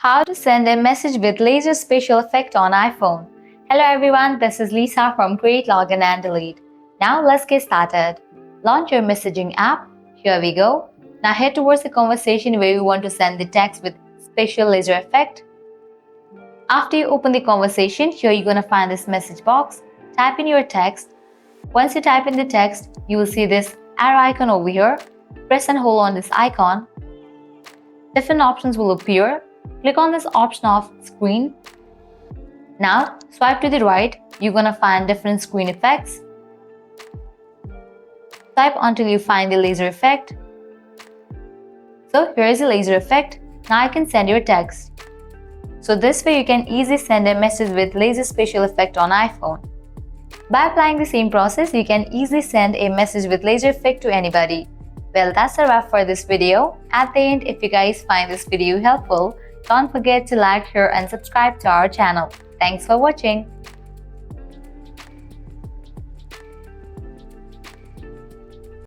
How to send a message with laser special effect on iPhone. Hello everyone, this is Lisa from Create, Login and Delete. Now let's get started. Launch your messaging app. Here we go. Now head towards the conversation where you want to send the text with special laser effect. After you open the conversation, here you're going to find this message box. Type in your text. Once you type in the text, you will see this arrow icon over here. Press and hold on this icon. Different options will appear. Click on this option of screen. Now swipe to the right, you're gonna find different screen effects. Swipe until you find the laser effect. So here is the laser effect. Now I can send your text. So this way you can easily send a message with laser special effect on iPhone. By applying the same process, you can easily send a message with laser effect to anybody. Well, that's a wrap for this video. At the end, if you guys find this video helpful, don't forget to like, share and subscribe to our channel. Thanks for watching.